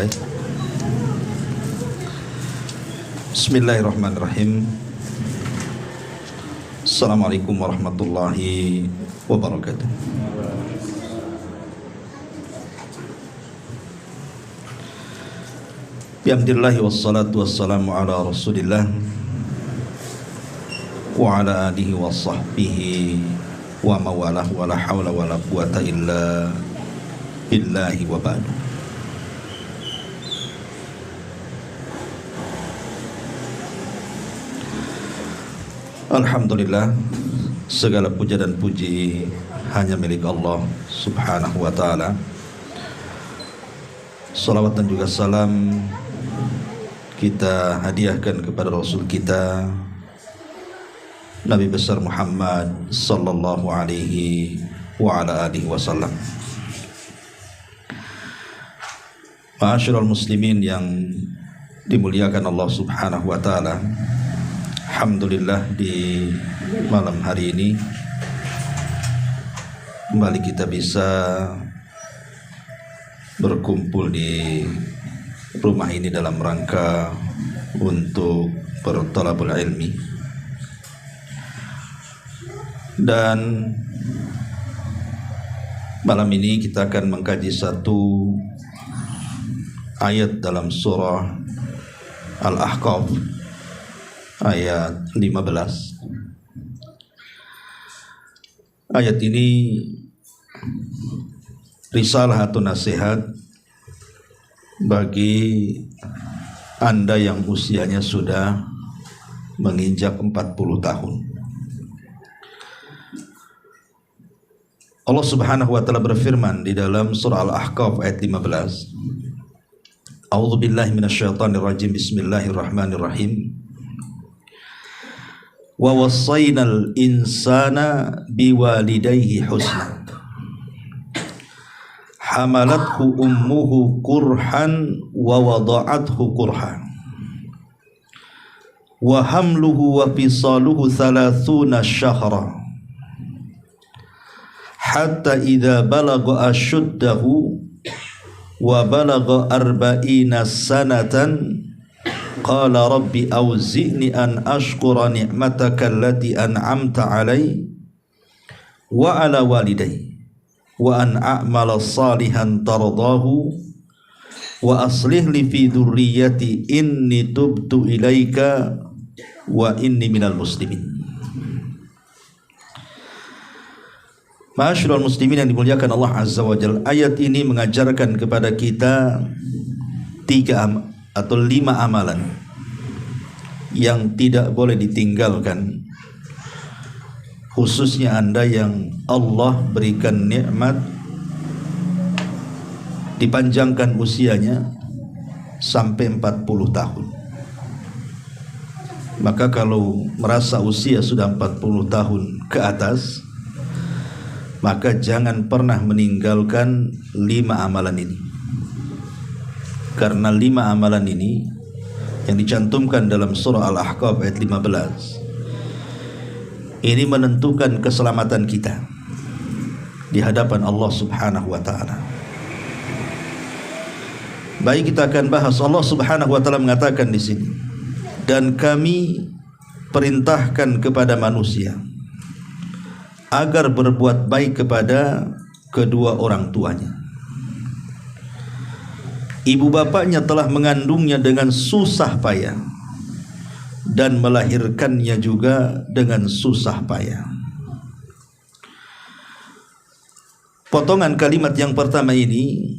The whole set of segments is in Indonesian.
mulai. Bismillahirrahmanirrahim. Assalamualaikum warahmatullahi wabarakatuh. Bihamdillahi wassalatu wassalamu ala rasulillah wa ala alihi wa sahbihi wa mawalah wa la hawla wa la quwata illa billahi wa ba'du. Alhamdulillah, segala puja dan puji hanya milik Allah subhanahu wa ta'ala. Salawat dan juga salam kita hadiahkan kepada Rasul kita Nabi besar Muhammad sallallahu alaihi wa ala alihi wasallam. Ma'asyiral muslimin yang dimuliakan Allah subhanahu wa ta'ala, alhamdulillah di malam hari ini kembali kita bisa berkumpul di rumah ini dalam rangka untuk berthalabul ilmi. Dan malam ini kita akan mengkaji satu ayat dalam surah Al-Ahqaf ayat 15. Ayat ini risalah atau nasihat bagi Anda yang usianya sudah menginjak 40 tahun. Allah subhanahu wa ta'ala berfirman di dalam surah Al-Ahqaf ayat 15. A'udzu billahi minasyaitonir rajim. Bismillahirrahmanirrahim. Wa wassaynal insana biwalidayhi husna. Hamalathu ummuhu kurhan wa wada'athu kurhan wa hamluhu wa fisaluhu 30 syahra hatta idza balagha ashuddahu wa balagha 40 sanatan qala rabbi awzi'ni an ashkura ni'mataka allati an'amta 'alayya wa 'ala walidayya wa an a'mala salihan tardahu wa aslih li fi dzurriyyati inni tubtu ilaika wa inni minal muslimin. Ma'asyiral muslimin yang dimuliakan Allah azza wa jalla, ayat ini mengajarkan kepada kita 5 amalan yang tidak boleh ditinggalkan, khususnya Anda yang Allah berikan nikmat dipanjangkan usianya sampai 40 tahun. Maka kalau merasa usia sudah 40 tahun ke atas, maka jangan pernah meninggalkan 5 amalan ini. Karena 5 amalan ini yang dicantumkan dalam surah Al-Ahqaf ayat 15 ini menentukan keselamatan kita di hadapan Allah subhanahu wa ta'ala. Baik, kita akan bahas. Allah subhanahu wa ta'ala mengatakan di sini, dan kami perintahkan kepada manusia agar berbuat baik kepada kedua orang tuanya. Ibu bapaknya telah mengandungnya dengan susah payah dan melahirkannya juga dengan susah payah. Potongan kalimat yang pertama ini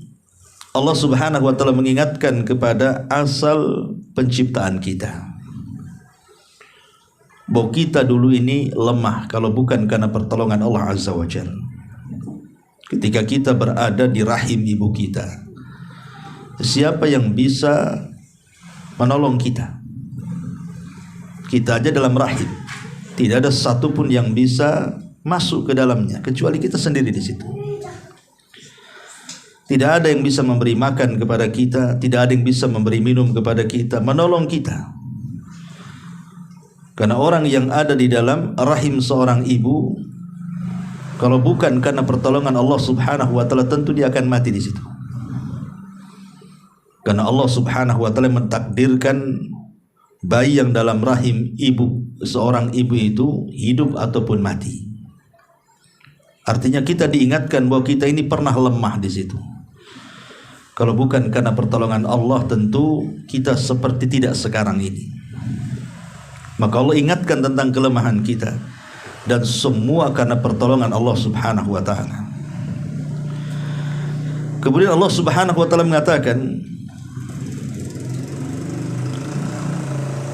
Allah subhanahu wa ta'ala mengingatkan kepada asal penciptaan kita, bahwa kita dulu ini lemah kalau bukan karena pertolongan Allah azza wa jalla. Ketika kita berada di rahim ibu kita, siapa yang bisa menolong kita? Kita aja dalam rahim, tidak ada satupun yang bisa masuk ke dalamnya kecuali kita sendiri di situ. Tidak ada yang bisa memberi makan kepada kita, tidak ada yang bisa memberi minum kepada kita, menolong kita. Karena orang yang ada di dalam rahim seorang ibu, kalau bukan karena pertolongan Allah subhanahu wa ta'ala, tentu dia akan mati di situ. Karena Allah Subhanahu wa taala mentakdirkan bayi yang dalam rahim seorang ibu itu hidup ataupun mati. Artinya kita diingatkan bahwa kita ini pernah lemah di situ. Kalau bukan karena pertolongan Allah, tentu kita seperti tidak sekarang ini. Maka Allah ingatkan tentang kelemahan kita, dan semua karena pertolongan Allah Subhanahu wa taala. Kemudian Allah Subhanahu wa taala mengatakan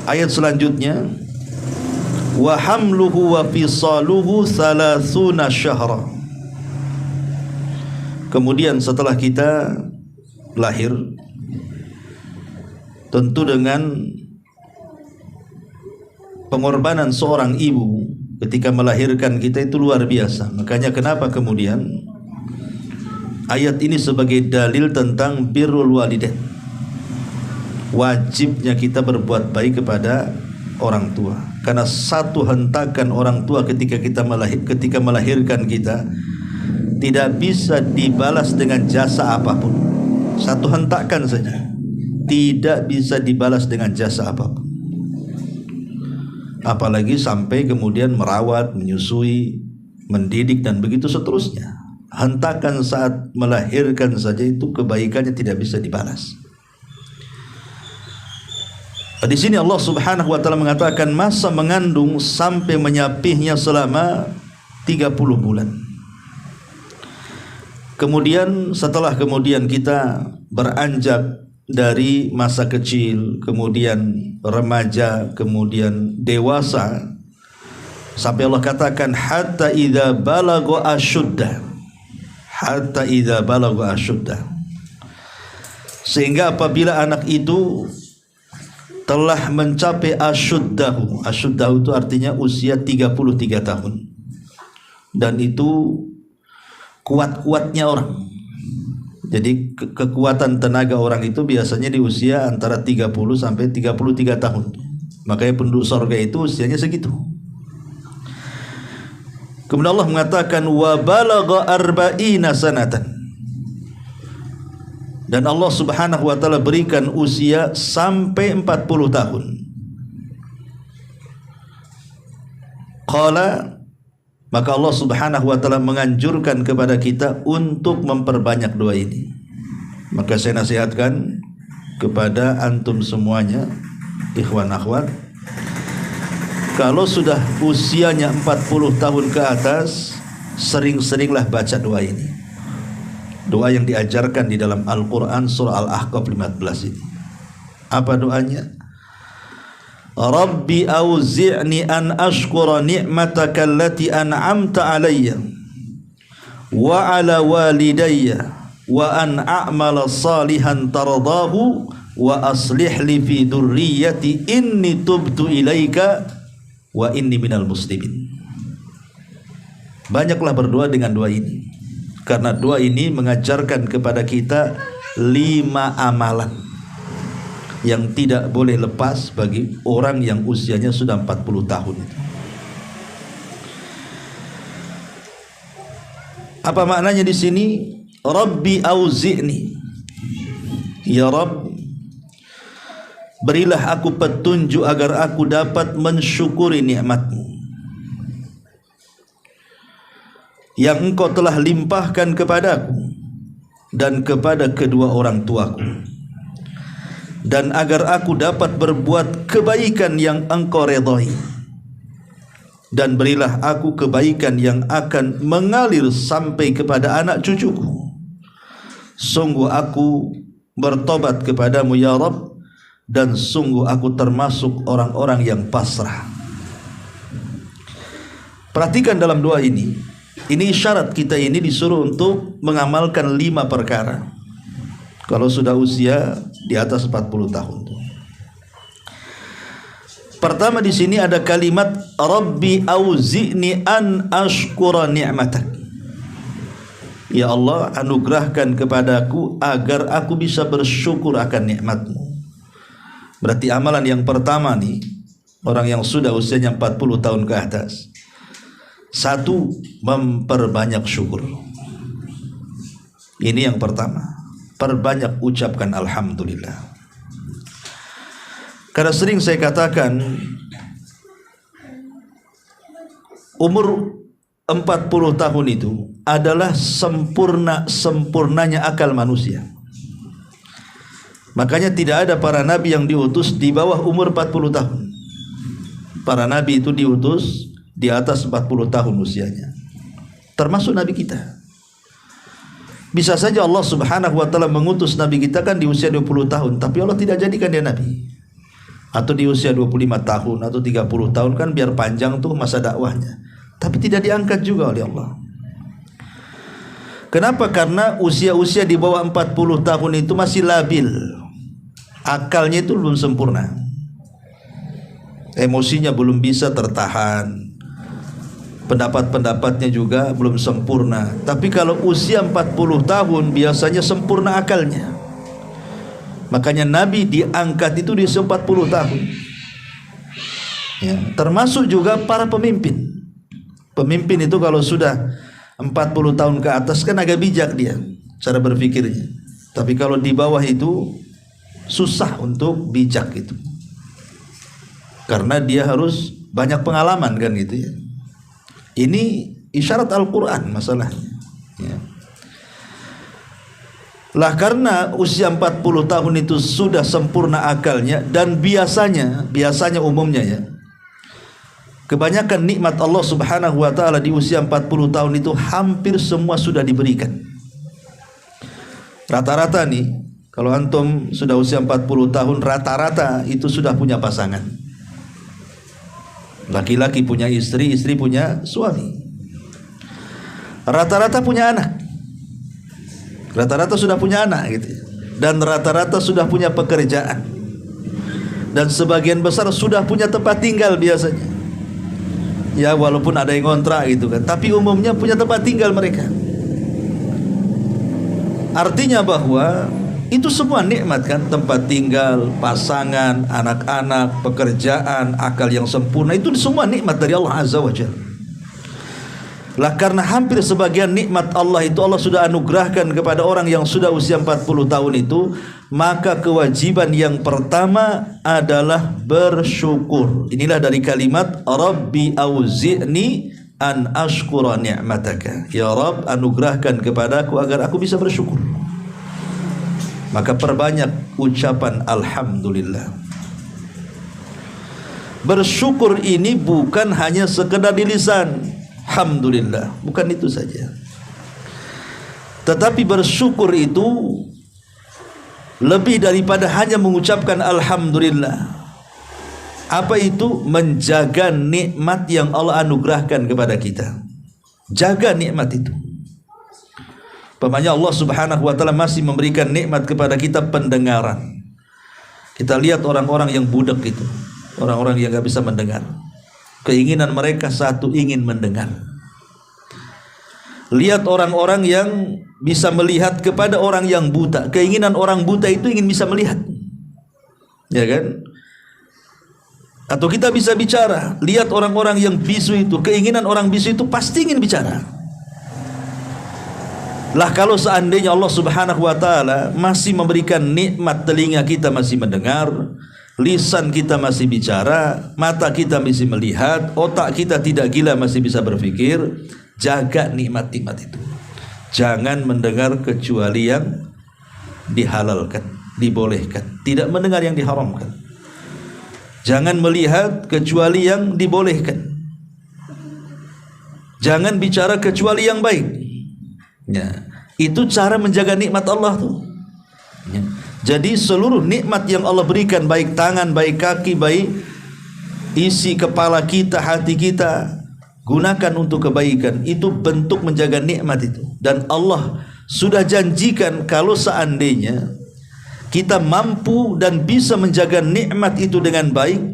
ayat selanjutnya, wa hamluhu wa fisaluhu 30 syahra. Kemudian setelah kita lahir, tentu dengan pengorbanan seorang ibu ketika melahirkan kita itu luar biasa. Makanya kenapa kemudian ayat ini sebagai dalil tentang birrul walidain, wajibnya kita berbuat baik kepada orang tua. Karena satu hentakan orang tua ketika melahirkan kita tidak bisa dibalas dengan jasa apapun. Satu hentakan saja tidak bisa dibalas dengan jasa apapun. Apalagi sampai kemudian merawat, menyusui, mendidik dan begitu seterusnya. Hentakan saat melahirkan saja itu kebaikannya tidak bisa dibalas. Di sini Allah Subhanahu wa taala mengatakan masa mengandung sampai menyapihnya selama 30 bulan. Kemudian setelah kita beranjak dari masa kecil, kemudian remaja, kemudian dewasa, sampai Allah katakan hatta idza balagha asyudda. Hatta idza balagha asyudda. Sehingga apabila anak itu telah mencapai asyuddahu. Asyuddahu itu artinya usia 33 tahun. Dan itu kuat-kuatnya orang. Jadi kekuatan tenaga orang itu biasanya di usia antara 30 sampai 33 tahun. Makanya penduduk surga itu usianya segitu. Kemudian Allah mengatakan wa balagha arba'ina sanatan. Dan Allah Subhanahu wa taala berikan usia sampai 40 tahun. Qala, maka Allah Subhanahu wa taala menganjurkan kepada kita untuk memperbanyak doa ini. Maka saya nasihatkan kepada antum semuanya, ikhwan akhwat, kalau sudah usianya 40 tahun ke atas, sering-seringlah baca doa ini. Doa yang diajarkan di dalam Al-Quran surah Al-Ahqaf 15 ini. Apa doanya? Rabbi auzi'ni an ashkura ni'mataka allati an'amta alayya wa ala walidayya wa an a'mala salihan tardahu wa aslih li fi dhurriyyati inni tubtu ilaika wa inni minal muslimin. Banyaklah berdoa dengan doa ini, karena doa ini mengajarkan kepada kita 5 amalan yang tidak boleh lepas bagi orang yang usianya sudah 40 tahun. Apa maknanya di sini? Rabbi auzi'ni, ya Rabb, berilah aku petunjuk agar aku dapat mensyukuri nikmat-Mu yang Engkau telah limpahkan kepadaku dan kepada kedua orang tuaku, dan agar aku dapat berbuat kebaikan yang Engkau redhai, dan berilah aku kebaikan yang akan mengalir sampai kepada anak cucuku. Sungguh aku bertobat kepadamu ya Rabb, dan sungguh aku termasuk orang-orang yang pasrah. Perhatikan dalam doa ini isyarat kita ini disuruh untuk mengamalkan 5 perkara kalau sudah usia di atas 40 tahun. Pertama di sini ada kalimat Rabbi auzi'ni an ashkura ni'matak. Ya Allah, anugerahkan kepadaku agar aku bisa bersyukur akan nikmat-Mu. Berarti amalan yang pertama nih, orang yang sudah usianya 40 tahun ke atas, 1, memperbanyak syukur. Ini yang pertama. perbanyak ucapkan alhamdulillah. Karena sering saya katakan, umur 40 tahun itu adalah sempurnanya akal manusia. Makanya tidak ada para nabi yang diutus di bawah umur 40 tahun. Para nabi itu diutus di atas 40 tahun usianya, termasuk nabi kita. Bisa saja Allah subhanahu wa ta'ala mengutus nabi kita kan di usia 20 tahun, tapi Allah tidak jadikan dia nabi. Atau di usia 25 tahun atau 30 tahun, kan biar panjang tuh masa dakwahnya, tapi tidak diangkat juga oleh Allah. Kenapa? Karena usia-usia di bawah 40 tahun itu masih labil, akalnya itu belum sempurna, emosinya belum bisa tertahan, pendapat-pendapatnya juga belum sempurna. Tapi kalau usia 40 tahun biasanya sempurna akalnya. Makanya Nabi diangkat itu di usia 40 tahun ya. Termasuk juga para pemimpin. Pemimpin itu kalau sudah 40 tahun ke atas kan agak bijak dia cara berpikirnya. Tapi kalau di bawah itu susah untuk bijak itu, karena dia harus banyak pengalaman kan gitu ya. Ini isyarat Al-Quran masalahnya ya. Lah karena usia 40 tahun itu sudah sempurna akalnya, dan biasanya umumnya ya, kebanyakan nikmat Allah subhanahu wa ta'ala di usia 40 tahun itu hampir semua sudah diberikan. Rata-rata nih, kalau antum sudah usia 40 tahun, rata-rata itu sudah punya pasangan. Laki-laki punya istri, istri punya suami. Rata-rata punya anak. Rata-rata sudah punya anak gitu. Dan rata-rata sudah punya pekerjaan. Dan sebagian besar sudah punya tempat tinggal biasanya. Ya walaupun ada yang ngontrak gitu kan, tapi umumnya punya tempat tinggal mereka. Artinya bahwa itu semua nikmat kan, tempat tinggal, pasangan, anak-anak, pekerjaan, akal yang sempurna, itu semua nikmat dari Allah Azza wa Jalla. Lah karena hampir sebagian nikmat Allah itu Allah sudah anugerahkan kepada orang yang sudah usia 40 tahun itu, maka kewajiban yang pertama adalah bersyukur. Inilah dari kalimat Rabbi auzi'ni an ashkura ni'mataka. Ya Rabb, anugerahkan kepadaku agar aku bisa bersyukur. Maka perbanyak ucapan alhamdulillah. Bersyukur ini bukan hanya sekedar di lisan, alhamdulillah, bukan itu saja. Tetapi bersyukur itu lebih daripada hanya mengucapkan alhamdulillah. Apa itu? Menjaga nikmat yang Allah anugerahkan kepada kita. Jaga nikmat itu. Pamannya Allah subhanahu wa ta'ala masih memberikan nikmat kepada kita pendengaran. Kita lihat orang-orang yang budak itu, orang-orang yang gak bisa mendengar, keinginan mereka satu, ingin mendengar. Lihat orang-orang yang bisa melihat kepada orang yang buta, keinginan orang buta itu ingin bisa melihat, ya kan? Atau kita bisa bicara, lihat orang-orang yang bisu itu, keinginan orang bisu itu pasti ingin bicara. Lah kalau seandainya Allah subhanahu wa ta'ala masih memberikan nikmat, telinga kita masih mendengar, lisan kita masih bicara, mata kita masih melihat, otak kita tidak gila masih bisa berpikir, jaga nikmat-nikmat itu. Jangan mendengar kecuali yang dihalalkan, dibolehkan, tidak mendengar yang diharamkan. Jangan melihat kecuali yang dibolehkan. Jangan bicara kecuali yang baik. Ya, itu cara menjaga nikmat Allah tuh. Ya. Jadi seluruh nikmat yang Allah berikan, baik tangan, baik kaki, baik isi kepala kita, hati kita, gunakan untuk kebaikan. Itu bentuk menjaga nikmat itu. Dan Allah sudah janjikan kalau seandainya kita mampu dan bisa menjaga nikmat itu dengan baik,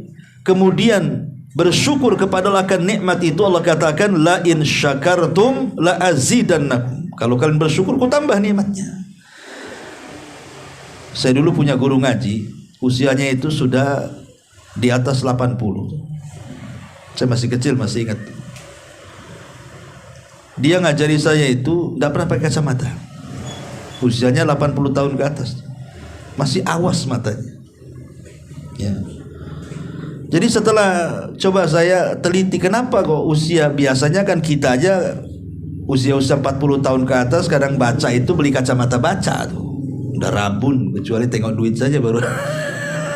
kemudian bersyukur kepada akan nikmat itu, Allah katakan la in syakartum la azidannakum. Kalau kalian bersyukur, ku tambah nikmatnya. Saya dulu punya guru ngaji, usianya itu sudah di atas 80. Saya masih kecil, masih ingat. Dia ngajari saya itu tidak pernah pakai kacamata. usianya 80 tahun ke atas, masih awas matanya. Ya. Jadi setelah coba saya teliti kenapa kok usia, biasanya kan kita aja usia 40 tahun ke atas kadang baca itu beli kacamata baca tuh udah rabun, kecuali tengok duit saja baru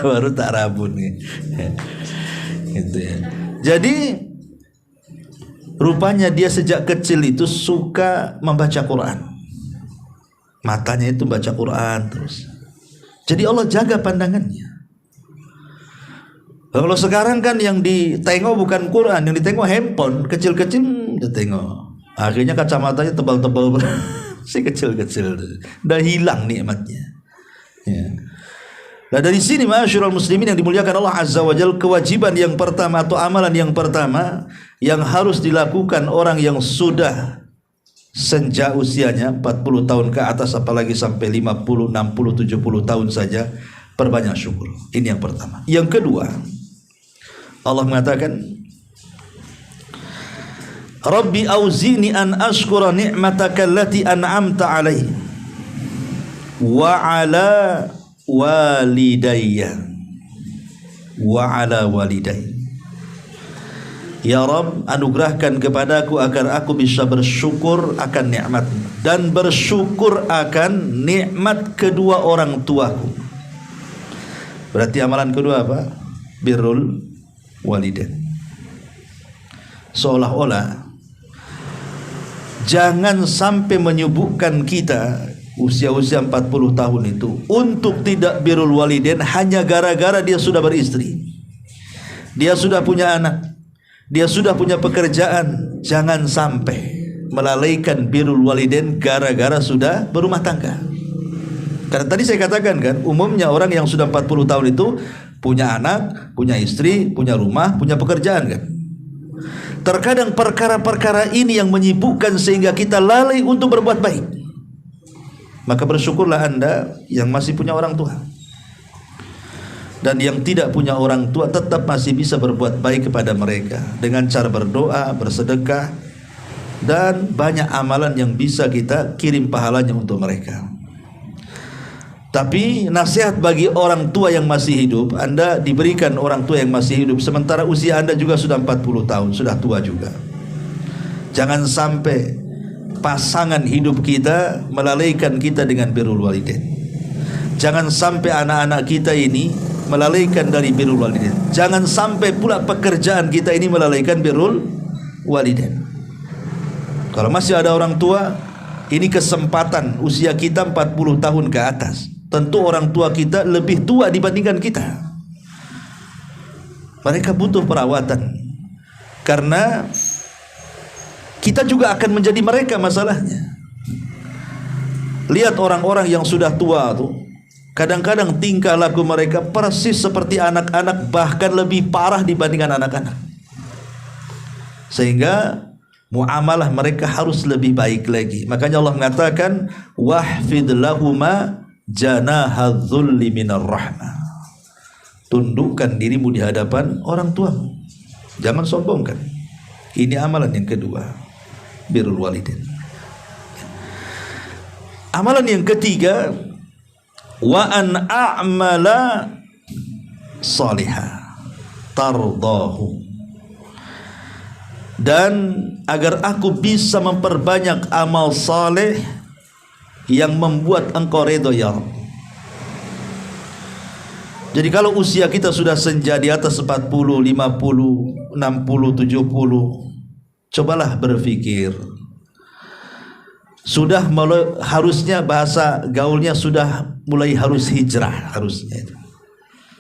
baru tak rabun gitu ya. Jadi rupanya dia sejak kecil itu suka membaca Quran, matanya itu baca Quran terus. Jadi Allah jaga pandangannya. Kalau sekarang kan yang ditengok bukan Quran, yang ditengok handphone, kecil-kecil dia tengok. Akhirnya kacamatanya tebal-tebal si kecil-kecil, udah hilang nikmatnya. Ya. Nah dari sini ma'asyiral muslimin yang dimuliakan Allah Azza wa Jalla, kewajiban yang pertama atau amalan yang pertama yang harus dilakukan orang yang sudah senja usianya 40 tahun ke atas, apalagi sampai 50, 60, 70 tahun saja, perbanyak syukur. Ini yang pertama. Yang kedua, Allah mengatakan, Rabbi auzini an ashkura ni'mataka allati an'amta alaihi wa ala walidayya wa ala walidayya. Ya Rabb, anugerahkan kepadaku agar aku bisa bersyukur akan nikmat-Mu dan bersyukur akan nikmat kedua orang tuaku. Berarti amalan kedua apa? Birrul walidain. Seolah-olah jangan sampai menyibukkan kita usia-usia 40 tahun itu untuk tidak birrul walidain hanya gara-gara dia sudah beristri, dia sudah punya anak, dia sudah punya pekerjaan. Jangan sampai melalaikan birrul walidain gara-gara sudah berumah tangga. Karena tadi saya katakan kan, umumnya orang yang sudah 40 tahun itu punya anak, punya istri, punya rumah, punya pekerjaan kan. Terkadang perkara-perkara ini yang menyibukkan sehingga kita lalai untuk berbuat baik. Maka bersyukurlah Anda yang masih punya orang tua. Dan yang tidak punya orang tua tetap masih bisa berbuat baik kepada mereka dengan cara berdoa, bersedekah, dan banyak amalan yang bisa kita kirim pahalanya untuk mereka. Tapi nasihat bagi orang tua yang masih hidup, Anda diberikan orang tua yang masih hidup sementara usia Anda juga sudah 40 tahun, sudah tua juga. Jangan sampai pasangan hidup kita melalaikan kita dengan birrul walidain. Jangan sampai anak-anak kita ini melalaikan dari birrul walidain. Jangan sampai pula pekerjaan kita ini melalaikan birrul walidain. Kalau masih ada orang tua, ini kesempatan usia kita 40 tahun ke atas. Tentu orang tua kita lebih tua dibandingkan kita. Mereka butuh perawatan. Karena kita juga akan menjadi mereka masalahnya. Lihat orang-orang yang sudah tua tuh, kadang-kadang tingkah laku mereka persis seperti anak-anak, bahkan lebih parah dibandingkan anak-anak. Sehingga muamalah mereka harus lebih baik lagi. Makanya Allah mengatakan, wahfid lahuma janahadzulli minar rahmah. Tundukkan dirimu di hadapan orang tuamu, jangan sombongkan. Ini amalan yang kedua, birrul walidain. Amalan yang ketiga, wa an a'mala salihah tardahu, dan agar aku bisa memperbanyak amal saleh yang membuat engkau redha ya Rabb. Jadi kalau usia kita sudah senja di atas 40, 50, 60, 70, cobalah berpikir. Sudah mulai, harusnya bahasa gaulnya sudah mulai harus hijrah, harusnya itu.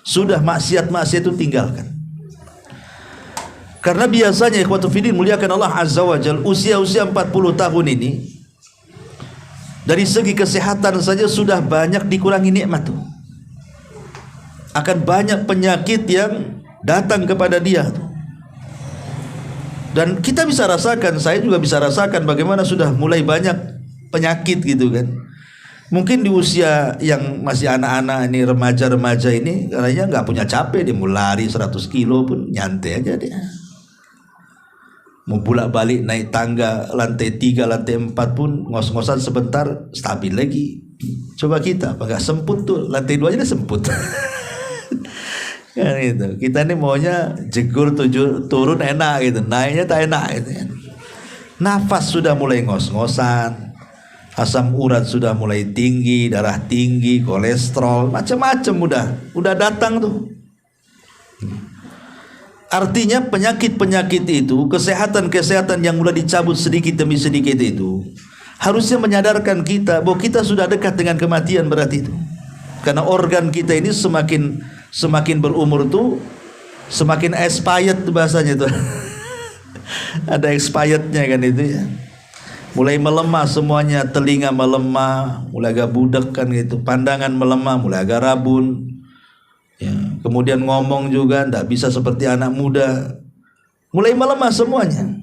Sudah maksiat-maksiat itu tinggalkan. Karena biasanya ikhwatu fiddin muliakan Allah Azza wa Jalla, usia-usia 40 tahun ini dari segi kesehatan saja sudah banyak dikurangi nikmat tuh. Akan banyak penyakit yang datang kepada dia tuh. Dan kita bisa rasakan, saya juga bisa rasakan bagaimana sudah mulai banyak penyakit gitu kan. Mungkin di usia yang masih anak-anak ini, remaja-remaja ini, katanya nggak punya capek, dia mau lari 100 kilo pun nyantai aja dia. Mau bolak-balik naik tangga lantai 3, lantai 4 pun ngos-ngosan sebentar, stabil lagi. Coba kita apa nggak semput tuh, lantai 2 aja udah semput. Kan itu. Kita ini maunya jegur turun enak gitu, naiknya tak enak gitu kan. Nafas sudah mulai ngos-ngosan, asam urat sudah mulai tinggi, darah tinggi, kolesterol, macam-macam udah datang tuh. Artinya penyakit-penyakit itu, kesehatan-kesehatan yang mulai dicabut sedikit demi sedikit itu harusnya menyadarkan kita bahwa kita sudah dekat dengan kematian berarti itu. Karena organ kita ini semakin berumur tuh semakin expired bahasanya tuh. Ada expirednya kan itu ya. Mulai melemah semuanya, telinga melemah, mulai agak budak kan gitu, pandangan melemah, mulai agak rabun. Ya, kemudian ngomong juga tidak bisa seperti anak muda, mulai melemah semuanya.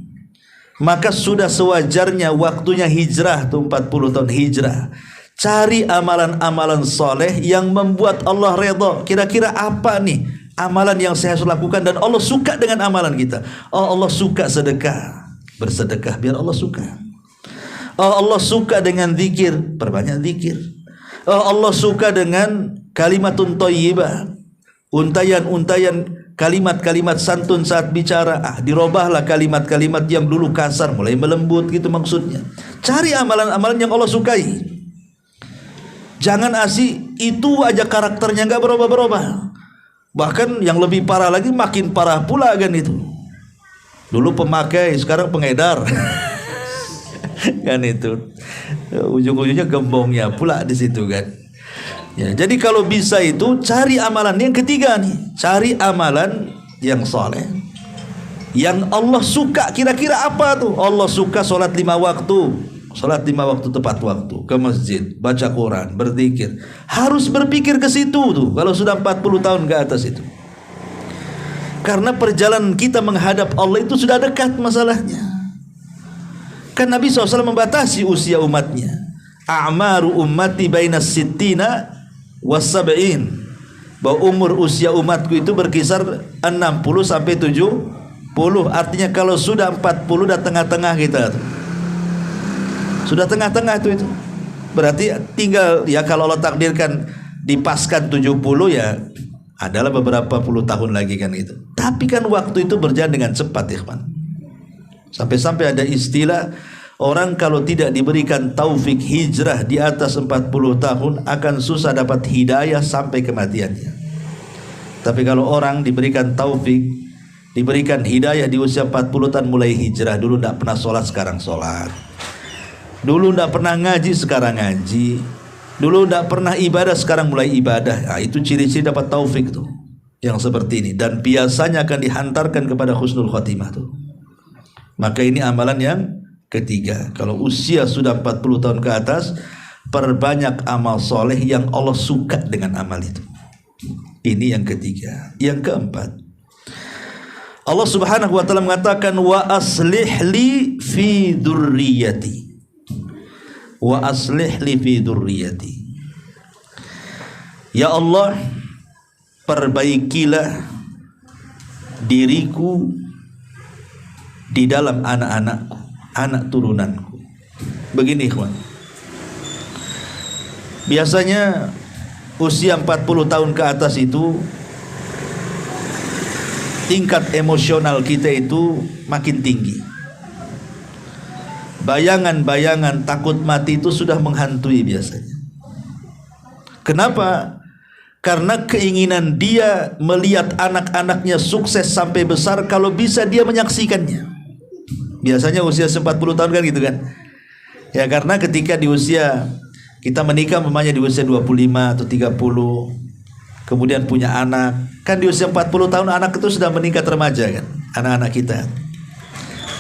Maka sudah sewajarnya waktunya hijrah tuh 40 tahun hijrah. Cari amalan-amalan soleh yang membuat Allah redha. Kira-kira apa nih amalan yang saya harus lakukan dan Allah suka dengan amalan kita? Oh, Allah suka sedekah, bersedekah biar Allah suka. Oh, Allah suka dengan zikir, perbanyak zikir. Oh, Allah suka dengan kalimatun thayyibah, untayan-untayan kalimat-kalimat santun saat bicara. Dirobahlah kalimat-kalimat yang dulu kasar mulai melembut gitu maksudnya. Cari amalan-amalan yang Allah sukai. Jangan asih itu aja karakternya nggak berubah-berubah. Bahkan yang lebih parah lagi, makin parah pula kan itu. Dulu pemakai, sekarang pengedar. Kan itu. Ujung-ujungnya gembongnya pula di situ kan. Ya, jadi kalau bisa itu cari amalan yang ketiga nih, cari amalan yang soleh, yang Allah suka. Kira-kira apa tuh? Allah suka sholat 5 waktu, sholat 5 waktu tepat waktu, ke masjid, baca Quran, berzikir. Harus berpikir ke situ tuh. Kalau sudah 40 tahun ke atas itu, karena perjalanan kita menghadap Allah itu sudah dekat masalahnya. Kan Nabi SAW membatasi usia umatnya. A'maru ummati bainas sittina was-sab'in, bahwa umur usia umatku itu berkisar 60 sampai 70. Artinya kalau sudah 40 dah tengah-tengah kita. Sudah tengah-tengah itu. Berarti tinggal ya kalau Allah takdirkan dipaskan 70 ya adalah beberapa puluh tahun lagi kan itu. Tapi kan waktu itu berjalan dengan cepat ya kawan. Sampai-sampai ada istilah, orang kalau tidak diberikan taufik hijrah di atas 40 tahun akan susah dapat hidayah sampai kematiannya. Tapi kalau orang diberikan taufik, diberikan hidayah di usia 40 tahun mulai hijrah. Dulu tidak pernah sholat, sekarang sholat. Dulu tidak pernah ngaji, sekarang ngaji. Dulu tidak pernah ibadah, sekarang mulai ibadah. Nah, itu ciri-ciri dapat taufik tuh, yang seperti ini. Dan biasanya akan dihantarkan kepada husnul khotimah tuh. Maka ini amalan yang ketiga. Kalau usia sudah 40 tahun ke atas, perbanyak amal soleh yang Allah suka dengan amal itu. Ini yang ketiga. Yang keempat, Allah Subhanahu wa ta'ala mengatakan, wa aslih li fi dzurriyyati, wa aslih li fi dzurriyyati. Ya Allah, perbaikilah diriku di dalam anak-anakku, anak turunanku. Begini ikhwan, biasanya usia 40 tahun ke atas itu tingkat emosional kita itu makin tinggi. Bayangan-bayangan takut mati itu sudah menghantui biasanya. Kenapa? Karena keinginan dia melihat anak-anaknya sukses sampai besar, kalau bisa dia menyaksikannya. Biasanya usia 40 tahun kan gitu kan. Ya karena ketika di usia kita menikah umpamanya di usia 25 atau 30, kemudian punya anak, kan di usia 40 tahun anak itu sudah meningkat remaja kan. Anak-anak kita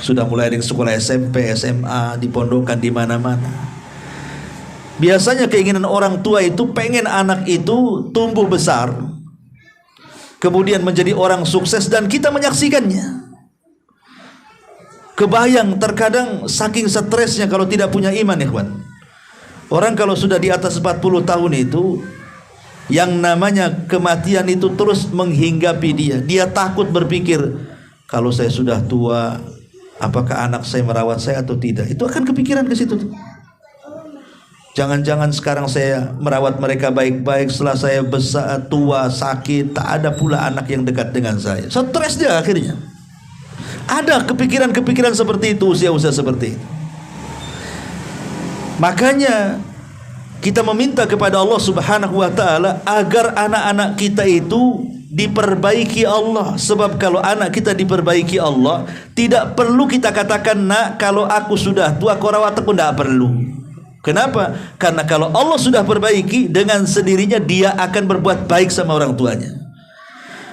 sudah mulai dari sekolah SMP, SMA, dipondokkan di mana-mana. Biasanya keinginan orang tua itu pengen anak itu tumbuh besar, kemudian menjadi orang sukses dan kita menyaksikannya. Kebayang terkadang saking stresnya kalau tidak punya iman ya kawan. Orang kalau sudah di atas 40 tahun itu, yang namanya kematian itu terus menghinggapi dia. Dia takut berpikir, kalau saya sudah tua, apakah anak saya merawat saya atau tidak? Itu akan kepikiran ke situ. Jangan-jangan sekarang saya merawat mereka baik-baik, setelah saya besar, tua, sakit, tak ada pula anak yang dekat dengan saya. Stres dia akhirnya. Ada kepikiran-kepikiran seperti itu usia-usia seperti itu. Makanya kita meminta kepada Allah Subhanahu wa taala agar anak-anak kita itu diperbaiki Allah. Sebab kalau anak kita diperbaiki Allah, tidak perlu kita katakan, nak, kalau aku sudah tua kau rawat aku, tidak perlu. Kenapa? Karena kalau Allah sudah perbaiki, dengan sendirinya dia akan berbuat baik sama orang tuanya.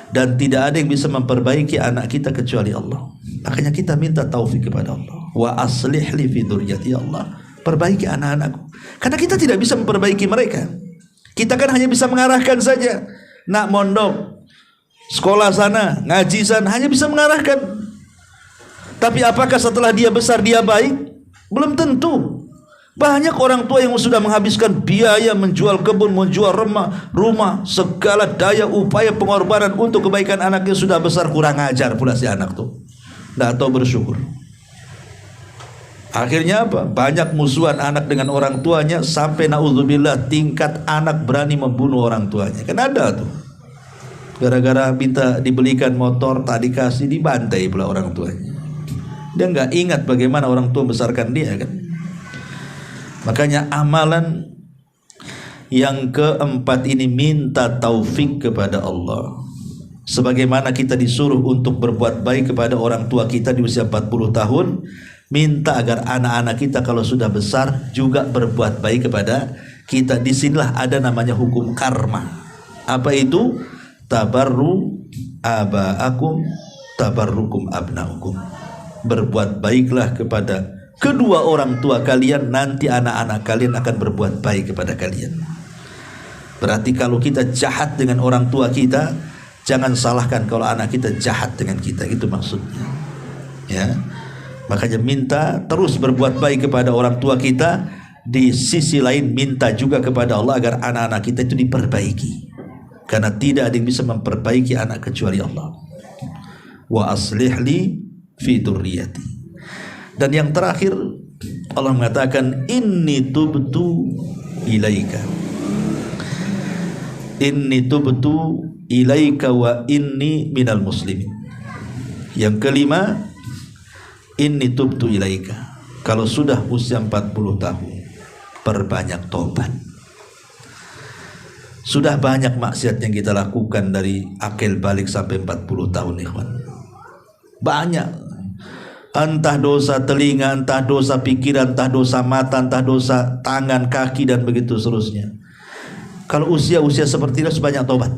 Dan tidak ada yang bisa memperbaiki anak kita kecuali Allah. Makanya kita minta taufik kepada Allah. Wa aslih li fi dzurriyyati, ya Allah, perbaiki anak-anakku. Karena kita tidak bisa memperbaiki mereka. Kita kan hanya bisa mengarahkan saja. Nak mondok, sekolah sana, ngaji sana, hanya bisa mengarahkan. Tapi apakah setelah dia besar dia baik? Belum tentu. Banyak orang tua yang sudah menghabiskan biaya menjual kebun, menjual rumah, segala daya upaya pengorbanan untuk kebaikan anaknya, sudah besar kurang ajar pula si anak tuh. Tidak tahu bersyukur. Akhirnya apa? Banyak musuhan anak dengan orang tuanya, sampai naudzubillah tingkat anak berani membunuh orang tuanya. Kan ada tuh. Gara-gara minta dibelikan motor, tak dikasih, dibantai pula orang tuanya. Dia nggak ingat bagaimana orang tua besarkan dia kan. Makanya amalan yang keempat ini minta taufik kepada Allah. Sebagaimana kita disuruh untuk berbuat baik kepada orang tua kita di usia 40 tahun, minta agar anak-anak kita kalau sudah besar juga berbuat baik kepada kita. Disinilah ada namanya hukum karma. Apa itu? Tabarru aba'akum tabarrukum abnaukum. Berbuat baiklah kepada kedua orang tua kalian, nanti anak-anak kalian akan berbuat baik kepada kalian. Berarti kalau kita jahat dengan orang tua kita, jangan salahkan kalau anak kita jahat dengan kita. Itu maksudnya, ya. Makanya minta terus berbuat baik kepada orang tua kita. Di sisi lain minta juga kepada Allah agar anak-anak kita itu diperbaiki. Karena tidak ada yang bisa memperbaiki anak kecuali Allah. Wa aslih li fi dzurriyyati. Dan yang terakhir Allah mengatakan, inni tubtu ilaika. Inni tubtu ilaika wa inni minal muslimin. Yang kelima, inni tubtu ilaika. Kalau sudah usia 40 tahun, perbanyak tobat. Sudah banyak maksiat yang kita lakukan dari akil balik sampai 40 tahun, ikhwan. Banyak. Entah dosa telinga, entah dosa pikiran, entah dosa mata, entah dosa tangan, kaki, dan begitu seterusnya. Kalau usia-usia seperti itu sebanyak tobat.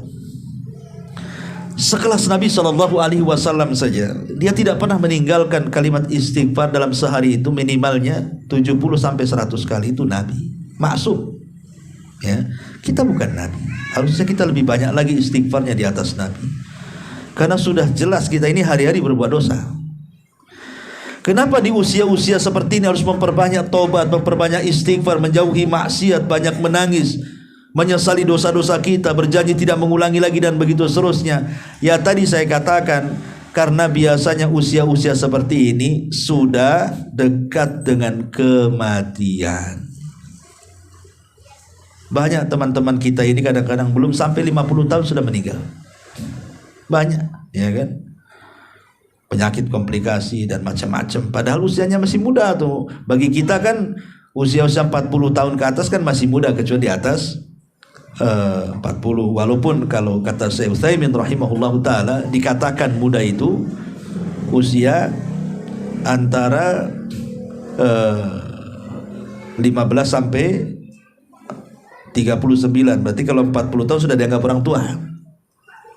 Sekelas Nabi SAW saja, dia tidak pernah meninggalkan kalimat istighfar dalam sehari itu minimalnya 70-100 kali. Itu Nabi maksum, ya. Kita bukan Nabi, harusnya kita lebih banyak lagi istighfarnya di atas Nabi. Karena sudah jelas kita ini hari-hari berbuat dosa. Kenapa di usia-usia seperti ini harus memperbanyak tobat, memperbanyak istighfar, menjauhi maksiat, banyak menangis, menyesali dosa-dosa kita, berjanji tidak mengulangi lagi, dan begitu seterusnya. Ya tadi saya katakan, karena biasanya usia-usia seperti ini sudah dekat dengan kematian. Banyak teman-teman kita ini kadang-kadang belum sampai 50 tahun sudah meninggal. Banyak, ya kan? Penyakit, komplikasi, dan macam-macam. Padahal usianya masih muda tuh. Bagi kita kan usia-usia 40 tahun ke atas kan masih muda, kecuali di atas 40. Walaupun kalau kata Syekh Utsaimin rahimahullahu taala, dikatakan muda itu usia antara 15 sampai 39. Berarti kalau 40 tahun sudah dianggap orang tua.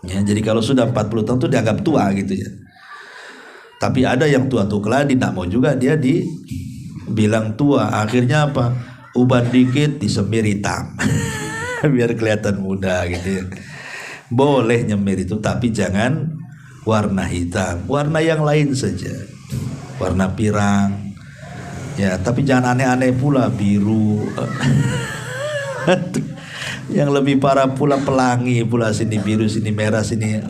Ya, jadi kalau sudah 40 tahun itu dianggap tua gitu ya. Tapi ada yang tua-tua keladi, tidak mau juga dia dibilang tua. Akhirnya apa? Uban dikit disemir hitam biar kelihatan muda gitu ya. Boleh nyemir itu, tapi jangan warna hitam, warna yang lain saja, warna pirang ya. Tapi jangan aneh-aneh pula, biru yang lebih parah pula pelangi pula, sini biru sini merah sini ya,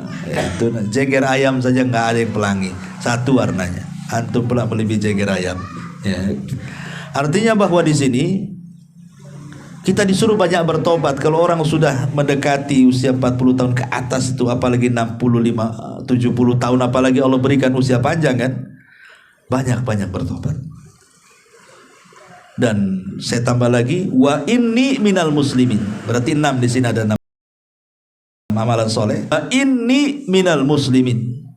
itu jeger ayam saja nggak ada yang pelangi, satu warnanya. Antum pula melebihi jeger ayam ya. Artinya bahwa di sini Kita disuruh banyak bertobat. Kalau orang sudah mendekati usia 40 tahun ke atas itu, apalagi 65, 70 tahun, apalagi Allah berikan usia panjang kan, banyak-banyak bertobat. Dan saya tambah lagi, wa inni minal muslimin. Berarti 6 di sini, ada 6 amalan soleh. Wa inni minal muslimin.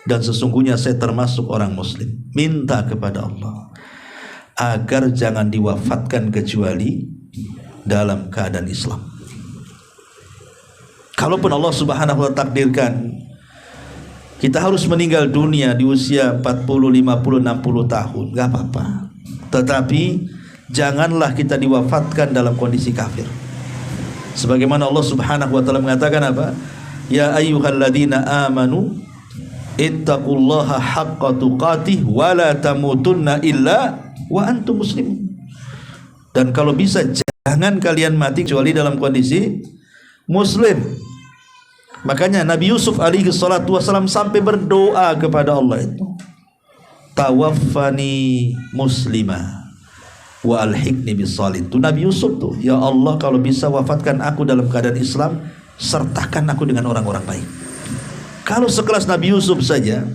Dan sesungguhnya saya termasuk orang muslim. Minta kepada Allah agar jangan diwafatkan kecuali dalam keadaan Islam. Kalaupun Allah subhanahu wa ta'ala takdirkan kita harus meninggal dunia di usia 40, 50, 60 tahun, gak apa-apa. Tetapi janganlah kita diwafatkan dalam kondisi kafir. Sebagaimana Allah subhanahu wa ta'ala mengatakan apa? Ya ayyuhalladzina amanu ittaqullaha haqqa tuqatih wa la tamutunna illa wa antum muslimun. Dan kalau bisa jangan kalian mati kecuali dalam kondisi muslim. Makanya Nabi Yusuf alaihi salatu wasalam sampai berdoa kepada Allah itu, tawaffani muslima wa alhiqni bisalih. Itu Nabi Yusuf tuh, ya Allah kalau bisa wafatkan aku dalam keadaan Islam, sertakan aku dengan orang-orang baik. Kalau sekelas Nabi Yusuf saja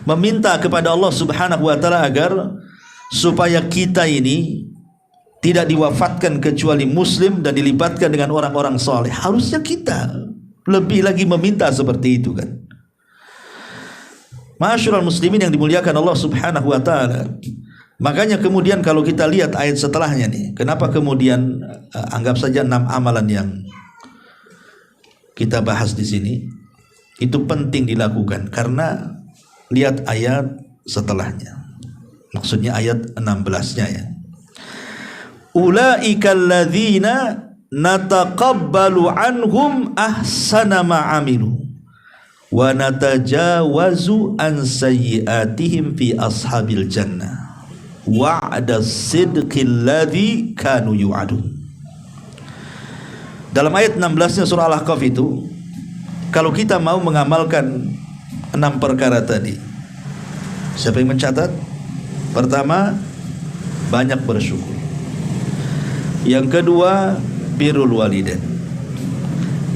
meminta kepada Allah subhanahu wa ta'ala agar supaya kita ini tidak diwafatkan kecuali muslim dan dilibatkan dengan orang-orang saleh, harusnya kita lebih lagi meminta seperti itu kan. Ma'asyiral muslimin yang dimuliakan Allah subhanahu wa ta'ala. Makanya kemudian kalau kita lihat ayat setelahnya nih, kenapa kemudian anggap saja 6 amalan yang kita bahas di sini itu penting dilakukan, karena lihat ayat setelahnya, maksudnya ayat 16-nya ya. Ulaika alladzina nataqabbalu anhum ahsana ma amilu wa natajawazu an sayyi'atihim fi ashabil jannah wa'da sidqil ladzi kanu yu'adun. Dalam ayat 16-nya surah Al-Ahqaf itu, kalau kita mau mengamalkan 6 perkara tadi, siapa yang mencatat? Pertama, banyak bersyukur. Yang kedua, birrul walidain.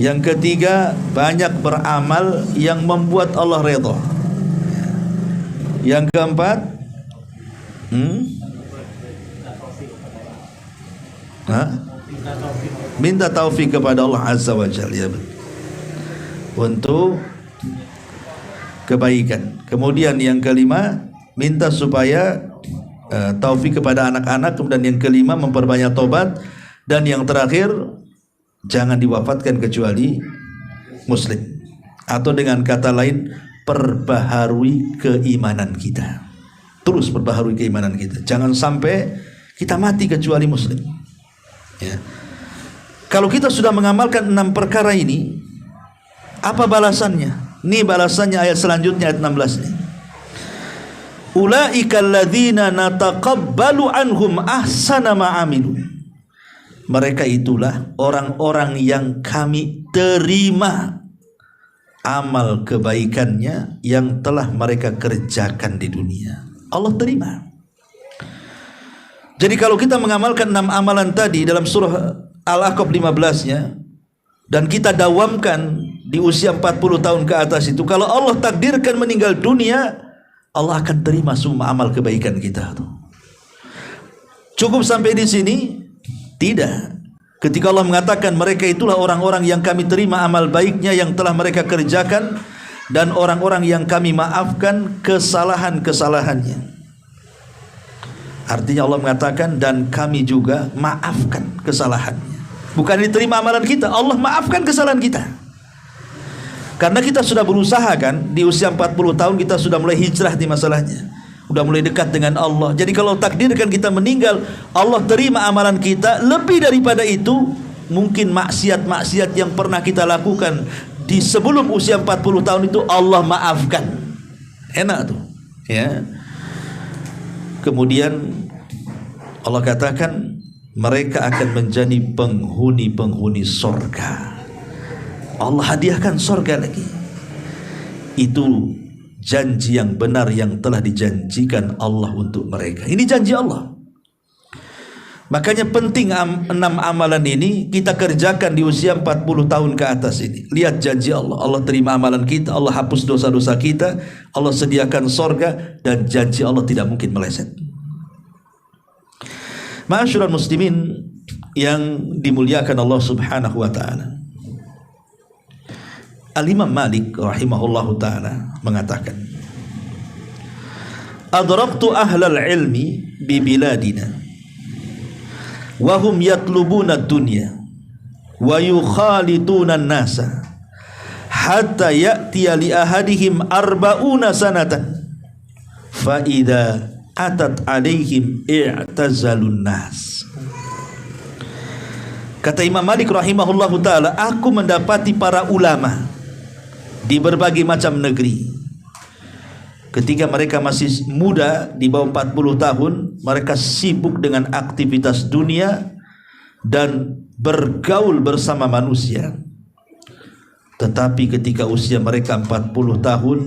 Yang ketiga, banyak beramal yang membuat Allah redha. Yang keempat, minta taufik kepada Allah azza wa jalla, ya, untuk kebaikan. Kemudian yang kelima, minta supaya taufik kepada anak-anak. Kemudian yang kelima, memperbanyak tobat. Dan yang terakhir, jangan diwafatkan kecuali muslim. Atau dengan kata lain, perbaharui keimanan kita. Terus perbaharui keimanan kita. Jangan sampai kita mati kecuali muslim ya. Kalau kita sudah mengamalkan 6 perkara ini, apa balasannya? Ini balasannya ayat selanjutnya, ayat 16 ini. Ulaika alladzina nataqabbalu anhum ahsana ma amilu. Mereka itulah orang-orang yang kami terima amal kebaikannya yang telah mereka kerjakan di dunia. Allah terima. Jadi kalau kita mengamalkan 6 amalan tadi dalam surah Al-Ahqaf 15-nya, dan kita dawamkan di usia 40 tahun ke atas itu, kalau Allah takdirkan meninggal dunia, Allah akan terima semua amal kebaikan kita. Cukup sampai di sini? Tidak. Ketika Allah mengatakan mereka itulah orang-orang yang kami terima amal baiknya yang telah mereka kerjakan, dan orang-orang yang kami maafkan kesalahan-kesalahannya. Artinya Allah mengatakan dan kami juga maafkan kesalahannya. Bukan diterima amalan kita, Allah maafkan kesalahan kita. Karena kita sudah berusaha kan, di usia 40 tahun kita sudah mulai hijrah di masalahnya, udah mulai dekat dengan Allah. Jadi kalau takdirkan kita meninggal, Allah terima amalan kita. Lebih daripada itu, mungkin maksiat-maksiat yang pernah kita lakukan di sebelum usia 40 tahun itu Allah maafkan. Enak tuh ya. Kemudian Allah katakan mereka akan menjadi penghuni-penghuni sorga. Allah hadiahkan sorga lagi. Itu janji yang benar yang telah dijanjikan Allah untuk mereka. Ini janji Allah. Makanya penting 6 amalan ini kita kerjakan di usia 40 tahun ke atas ini. Lihat janji Allah, Allah terima amalan kita, Allah hapus dosa-dosa kita, Allah sediakan sorga, dan janji Allah tidak mungkin meleset. Ma'asyiral muslimin yang dimuliakan Allah subhanahu wa ta'ala, Al-Imam Malik rahimahullahu ta'ala mengatakan, adraktu ahlal ilmi bi biladina wahum yatlubuna dunya wa yukhalituna nasa hatta ya'tiya li ahadihim arba'una sanatan fa idza atat alaihim i'tazalun nas. Kata Imam Malik rahimahullahu ta'ala, aku mendapati para ulama di berbagai macam negeri ketika mereka masih muda, di bawah 40 tahun, mereka sibuk dengan aktivitas dunia dan bergaul bersama manusia. Tetapi ketika usia mereka 40 tahun,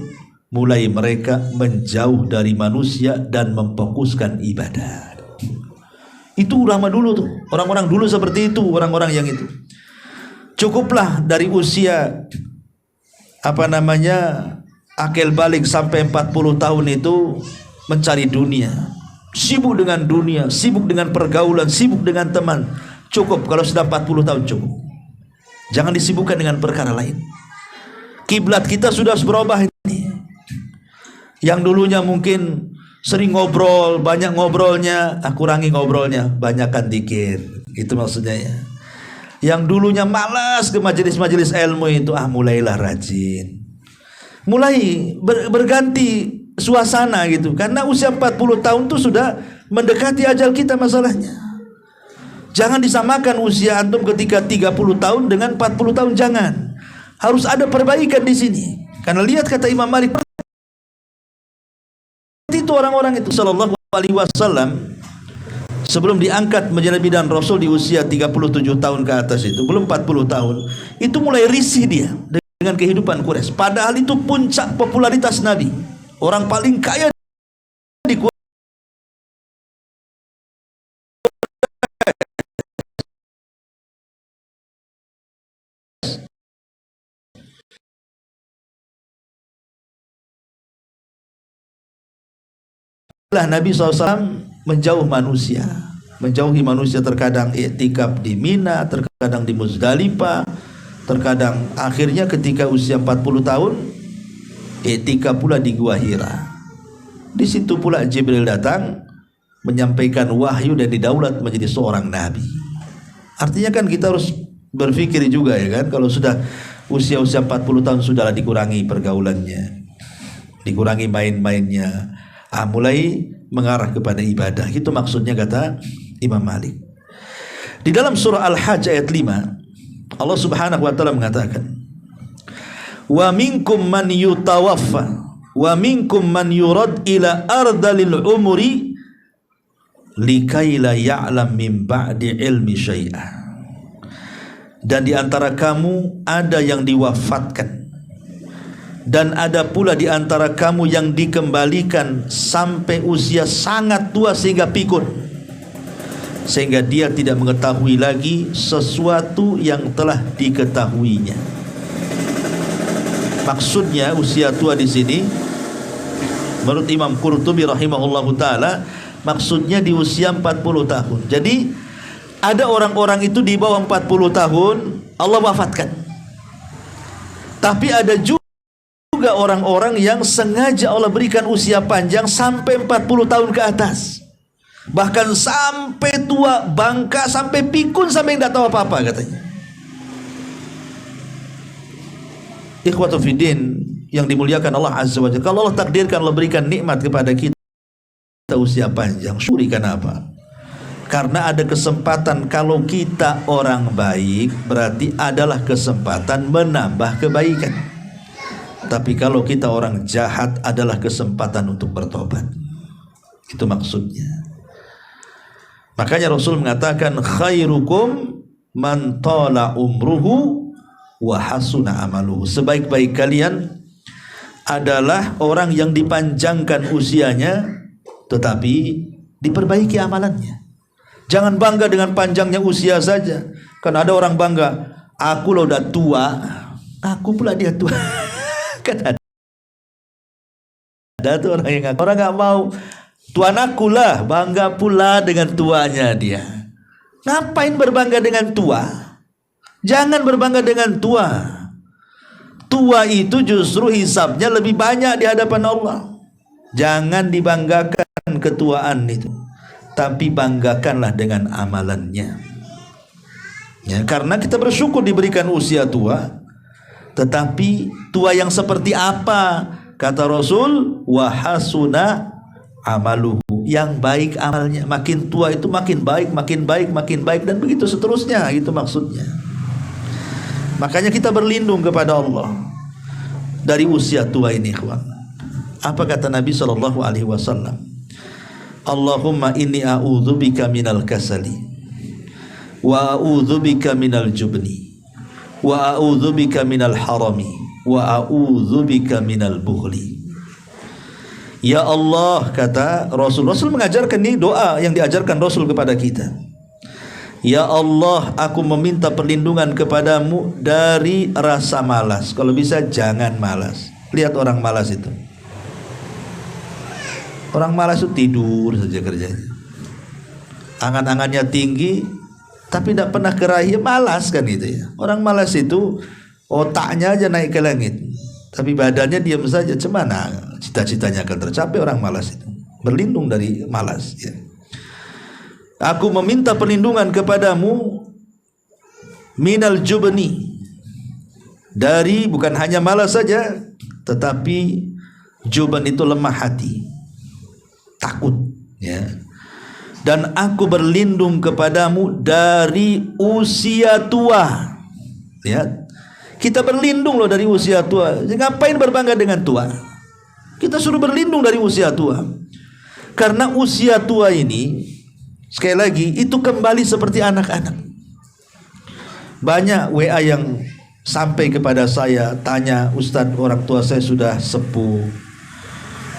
mulai mereka menjauh dari manusia dan memfokuskan ibadah. Itu ulama dulu tuh, orang-orang dulu seperti itu, orang-orang yang itu. Cukuplah dari usia akil balik sampai 40 tahun itu mencari dunia, sibuk dengan dunia, sibuk dengan pergaulan, sibuk dengan teman. Cukup kalau sudah 40 tahun cukup. Jangan disibukkan dengan perkara lain. Kiblat kita sudah berubah ini. Yang dulunya mungkin sering ngobrol, banyak ngobrolnya, kurangi ngobrolnya, banyakkan zikir. Itu maksudnya ya. Yang dulunya malas ke majelis-majelis ilmu itu, mulailah rajin. Mulai berganti suasana gitu. Karena usia 40 tahun itu sudah mendekati ajal kita masalahnya. Jangan disamakan usia antum ketika 30 tahun dengan 40 tahun, jangan. Harus ada perbaikan di sini. Karena lihat kata Imam Malik, itu orang-orang itu sallallahu alaihi wasallam sebelum diangkat menjadi nabi dan rasul di usia 37 tahun ke atas itu, belum 40 tahun, itu mulai risih dia dengan kehidupan Quraisy. Padahal itu puncak popularitas Nabi, orang paling kaya di Quraisy. Nabi SAW menjauhi manusia, terkadang i'tikaf di Mina, terkadang di Muzdalifah, terkadang akhirnya ketika usia 40 tahun i'tikaf pula di Gua Hira. Di situ pula Jibril datang menyampaikan wahyu dan didaulat menjadi seorang nabi. Artinya kan kita harus berpikir juga ya kan, kalau sudah usia-usia 40 tahun sudahlah dikurangi pergaulannya, dikurangi main-mainnya, mulai mengarah kepada ibadah. Itu maksudnya kata Imam Malik. Di dalam surah Al-Hajj ayat 5, Allah Subhanahu wa taala mengatakan, "Wa minkum man yutawaffa wa minkum man yurad ila ardalil umri likai la ya'lam min ba'di ilmi syai'ah." Dan di antara kamu ada yang diwafatkan, dan ada pula di antara kamu yang dikembalikan sampai usia sangat tua sehingga pikun, sehingga dia tidak mengetahui lagi sesuatu yang telah diketahuinya. Maksudnya usia tua di sini menurut Imam Qurtubi rahimahullahu taala, maksudnya di usia 40 tahun. Jadi ada orang-orang itu di bawah 40 tahun Allah wafatkan. Tapi ada juga orang-orang yang sengaja Allah berikan usia panjang sampai 40 tahun ke atas, bahkan sampai tua, bangka, sampai pikun, sampai tidak tahu apa-apa katanya. Ikhwatu fiddin yang dimuliakan Allah Azza wa Jalla, kalau Allah takdirkan, Allah berikan nikmat kepada kita usia panjang, syukuri. Kenapa? Karena ada kesempatan. Kalau kita orang baik, berarti adalah kesempatan menambah kebaikan. Tapi kalau kita orang jahat, adalah kesempatan untuk bertobat. Itu maksudnya. Makanya Rasul mengatakan, khairukum man tala umruhu wa hasuna amaluhu. Sebaik-baik kalian adalah orang yang dipanjangkan usianya tetapi diperbaiki amalannya. Jangan bangga dengan panjangnya usia saja. Kan ada orang bangga, aku lo udah tua, aku pula dia tua. Kan ada tuh orang nggak mau, tuan aku lah, bangga pula dengan tuanya dia. Ngapain berbangga dengan tua? Jangan berbangga dengan tua. Tua itu justru hisabnya lebih banyak di hadapan Allah. Jangan dibanggakan ketuaan itu, tapi banggakanlah dengan amalannya. Ya, karena kita bersyukur diberikan usia tua, tetapi tua yang seperti apa? Kata Rasul, wa hasuna amaluhu, yang baik amalnya. Makin tua itu makin baik, makin baik, makin baik, dan begitu seterusnya. Itu maksudnya. Makanya kita berlindung kepada Allah dari usia tua ini, ikhwan. Apa kata Nabi SAW? Allahumma inni a'udzubika minal kasali, wa a'udzubika minal jubni, wa a'udzubika minal harami, wa a'udzubika minal bukhli. Ya Allah, kata Rasul mengajarkan ini doa yang diajarkan Rasul kepada kita. Ya Allah, aku meminta perlindungan kepadamu dari rasa malas. Kalau bisa jangan malas. Lihat orang malas itu. Orang malas itu tidur saja kerjanya. Angan-angannya tinggi, tapi tidak pernah keraih, malas kan itu ya. Orang malas itu otaknya aja naik ke langit, tapi badannya diam saja. Cemana cita-citanya akan tercapai orang malas itu. Berlindung dari malas ya. Aku meminta perlindungan kepadamu minal jubni, dari bukan hanya malas saja, tetapi juban itu lemah hati, takut ya. Dan aku berlindung kepadamu dari usia tua ya. Kita berlindung loh dari usia tua. Ngapain berbangga dengan tua? Kita suruh berlindung dari usia tua. Karena usia tua ini, sekali lagi, itu kembali seperti anak-anak. Banyak WA yang sampai kepada saya, tanya, Ustadz, orang tua saya sudah sepuh,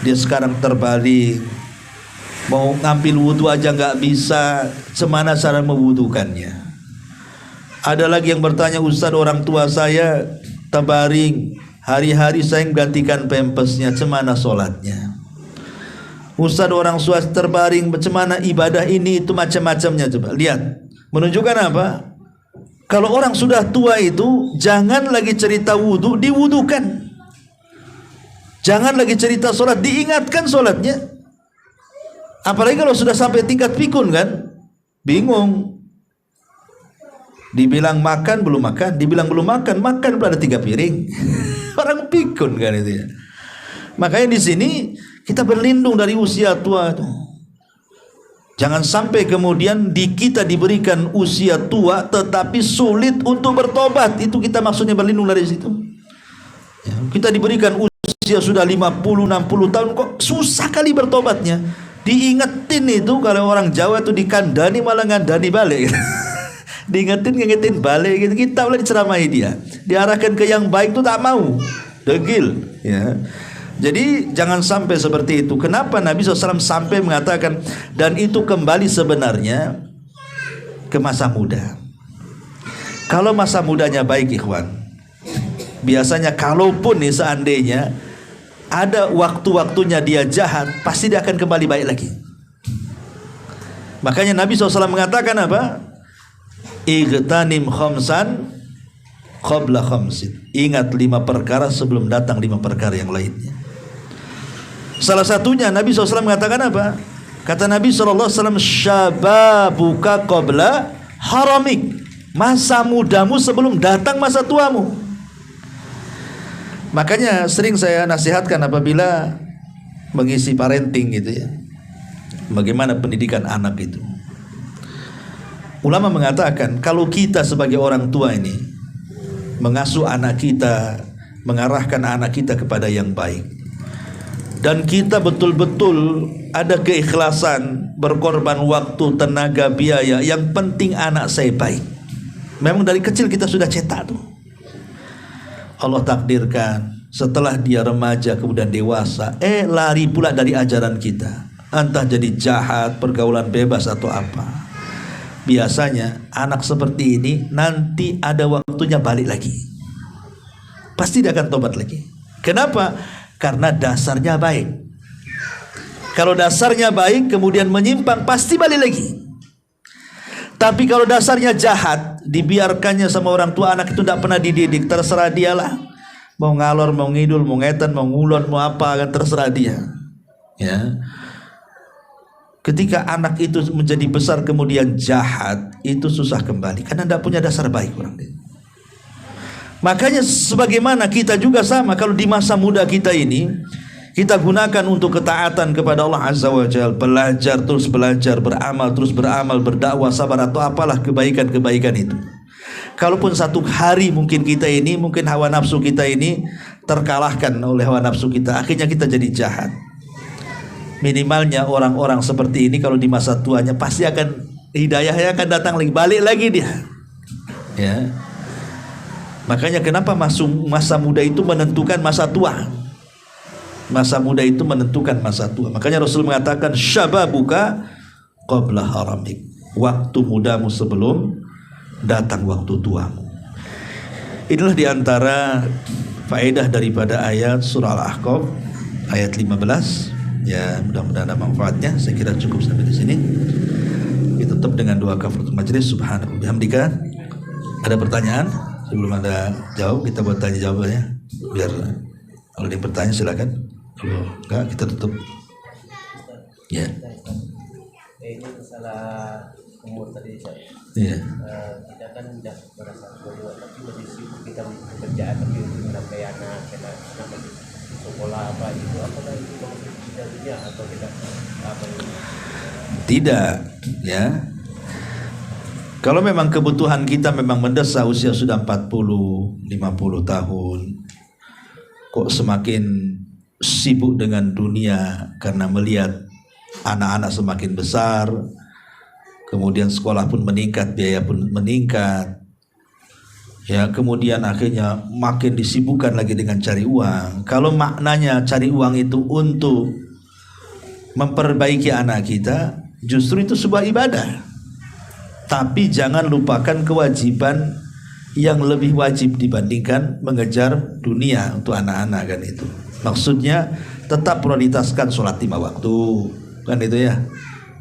dia sekarang terbalik, mau ngambil wudhu aja nggak bisa, semana cara mewudukannya. Ada lagi yang bertanya, Ustadz, orang tua saya terbaring, hari-hari saya menggantikan pampasnya, cemana sholatnya? Ustadz, orang tua terbaring, bagaimana ibadah ini itu, macam-macamnya. Coba lihat, menunjukkan apa? Kalau orang sudah tua itu, jangan lagi cerita wudhu, diwudukan. Jangan lagi cerita sholat, diingatkan sholatnya. Apalagi kalau sudah sampai tingkat pikun kan, bingung. Dibilang makan belum makan, dibilang belum makan, makan pula ada 3 piring. Orang pikun kan itu ya. Makanya di sini kita berlindung dari usia tua itu. Jangan sampai kemudian kita diberikan usia tua tetapi sulit untuk bertobat. Itu kita maksudnya berlindung dari situ ya. Kita diberikan usia sudah 50-60 tahun, kok susah kali bertobatnya. Diingetin itu, kalau orang Jawa itu dikandani malah ngandani balik. Diingetin balik gitu. Kita boleh diceramahi dia, diarahkan ke yang baik itu tak mau, degil ya. Jadi jangan sampai seperti itu. Kenapa Nabi SAW sampai mengatakan, dan itu kembali sebenarnya ke masa muda. Kalau masa mudanya baik, ikhwan, biasanya kalaupun nih seandainya ada waktu-waktunya dia jahat, pasti dia akan kembali baik lagi. Makanya Nabi SAW mengatakan apa? Igtanim khamsan qabla khamsin. Ingat 5 perkara sebelum datang 5 perkara yang lainnya. Salah satunya Nabi SAW mengatakan apa? Kata Nabi SAW, syababuka qabla haramik. Masa mudamu sebelum datang masa tuamu. Makanya sering saya nasihatkan apabila mengisi parenting gitu ya, bagaimana pendidikan anak itu. Ulama mengatakan, kalau kita sebagai orang tua ini mengasuh anak kita, mengarahkan anak kita kepada yang baik, dan kita betul-betul ada keikhlasan, berkorban waktu, tenaga, biaya, yang penting anak saya baik. Memang dari kecil kita sudah cetak tuh. Allah takdirkan setelah dia remaja kemudian dewasa, lari pula dari ajaran kita, entah jadi jahat, pergaulan bebas atau apa. biasanya anak seperti ini nanti ada waktunya balik lagi. Pasti dia akan tobat lagi. Kenapa? Karena dasarnya baik. Kalau dasarnya baik kemudian menyimpang, pasti balik lagi. Tapi kalau dasarnya jahat, dibiarkannya sama orang tua, anak itu tidak pernah dididik, terserah dialah. Mau ngalor, mau ngidul, mau ngetan, mau ngulon, mau apa, kan terserah dia. Ya. Ketika anak itu menjadi besar kemudian jahat, itu susah kembali karena tidak punya dasar baik orang itu. Makanya sebagaimana kita juga sama, kalau di masa muda kita ini kita gunakan untuk ketaatan kepada Allah Azza wa Jalla, belajar terus belajar, beramal terus beramal, berdakwah, sabar atau apalah kebaikan-kebaikan itu. Kalaupun satu hari mungkin kita ini, mungkin hawa nafsu kita ini terkalahkan oleh hawa nafsu kita, akhirnya kita jadi jahat. Minimalnya orang-orang seperti ini kalau di masa tuanya pasti akan hidayahnya akan datang lagi, balik lagi dia. Ya. Makanya kenapa masa muda itu menentukan masa tua. Masa muda itu menentukan masa tua. Makanya Rasul mengatakan syababuka qabla haramik. Waktu mudamu sebelum datang waktu tuamu. Inilah diantara faedah daripada ayat surah Al-Ahqaf ayat 15. Ya, mudah-mudahan ada manfaatnya. Saya kira cukup sampai di sini. Kita tutup dengan doa kafaratul majelis. Subhanallah bihamdika. Ada pertanyaan? Sebelum Anda jawab, kita buat tanya jawabannya. Biar kalau ada yang bertanya silakan. Kalau enggak, kita tutup. Ya. Ini masalah umur tadi saya. Iya. Kita kan sudah merasa tua, tapi masih sibuk kita pekerjaan, tapi untuk menampai anak, kita sekolah apa itu, apakah itu kita dunia atau kita apa itu? Tidak, ya. Kalau memang kebutuhan kita memang mendesak, usia sudah 40, 50 tahun, kok semakin sibuk dengan dunia karena melihat anak-anak semakin besar, kemudian sekolah pun meningkat, biaya pun meningkat, ya, kemudian akhirnya makin disibukkan lagi dengan cari uang. Kalau maknanya cari uang itu untuk memperbaiki anak kita, justru itu sebuah ibadah. Tapi jangan lupakan kewajiban yang lebih wajib dibandingkan mengejar dunia untuk anak-anak, kan itu. Maksudnya tetap prioritaskan sholat 5 waktu, kan itu ya,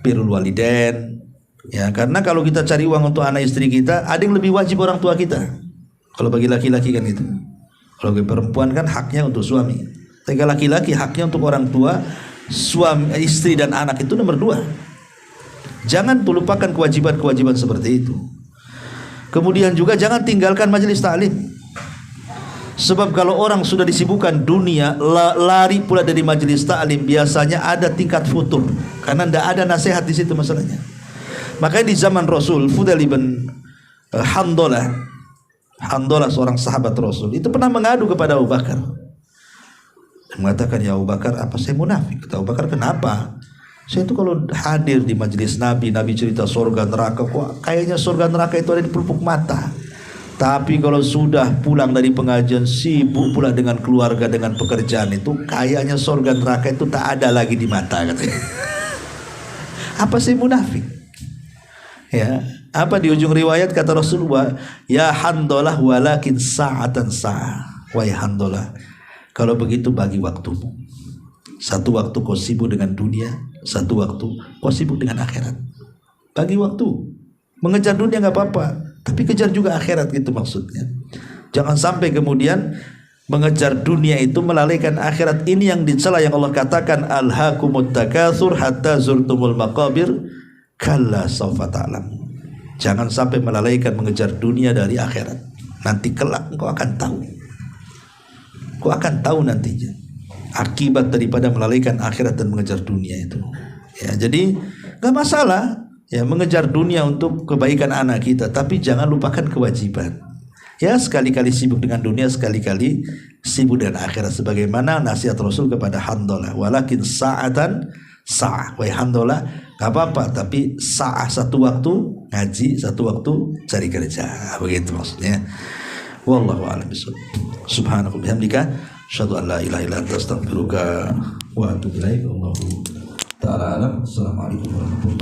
birrul walidain, ya, karena kalau kita cari uang untuk anak istri kita, ada yang lebih wajib orang tua kita. Kalau bagi laki-laki kan itu. Kalau bagi perempuan kan haknya untuk suami. Tapi laki-laki haknya untuk orang tua, suami, istri dan anak itu nomor 2. Jangan lupakan kewajiban-kewajiban seperti itu. Kemudian juga jangan tinggalkan majelis taklim. Sebab kalau orang sudah disibukkan dunia, lari pula dari majelis taklim, biasanya ada tingkat futur, karena tidak ada nasihat di situ masalahnya. Makanya di zaman Rasul, Fudail ibn Handolah seorang sahabat Rasul, itu pernah mengadu kepada Abu Bakar. Mengatakan, ya Abu Bakar, apa saya munafik? Kata Abu Bakar, kenapa? Saya itu kalau hadir di majelis Nabi cerita surga neraka, kok kayaknya surga neraka itu ada di pelupuk mata. Tapi kalau sudah pulang dari pengajian, sibuk pula dengan keluarga, dengan pekerjaan, itu kayaknya surga neraka itu tak ada lagi di mata, katanya. Apa sih munafik? Ya, apa di ujung riwayat kata Rasulullah, ya Handolah walakin sa'atan sa'ah. Wahai Handolah, kalau begitu bagi waktumu. Satu waktu kau sibuk dengan dunia, satu waktu kau sibuk dengan akhirat. Bagi waktu. Mengejar dunia nggak apa-apa, tapi kejar juga akhirat, gitu maksudnya. Jangan sampai kemudian mengejar dunia itu melalaikan akhirat. Ini yang dicela, yang Allah katakan, alhaakumut takatsur hatta zurtumul maqabir kalla sawfa ta'lam. Jangan sampai melalaikan mengejar dunia dari akhirat. Nanti kelak engkau akan tahu. Kau akan tahu nantinya akibat daripada melalaikan akhirat dan mengejar dunia itu. Ya, jadi nggak masalah ya mengejar dunia untuk kebaikan anak kita, tapi jangan lupakan kewajiban. Ya, sekali-kali sibuk dengan dunia, sekali-kali sibuk dengan akhirat, sebagaimana nasihat Rasul kepada Handolah, walakin sa'atan sa'ah. Wahai Handolah, nggak apa-apa, tapi sa'ah satu waktu ngaji, satu waktu cari kerja, begitu maksudnya. Wallahu a'lam bishawab. Subhanallah bihamdika, asyhadu an la ilaha illa anta, astaghfiruka wa atubu ilaik. Wallahu ta'ala a'lam. Assalamualaikum warahmatullahi wabarakatuh.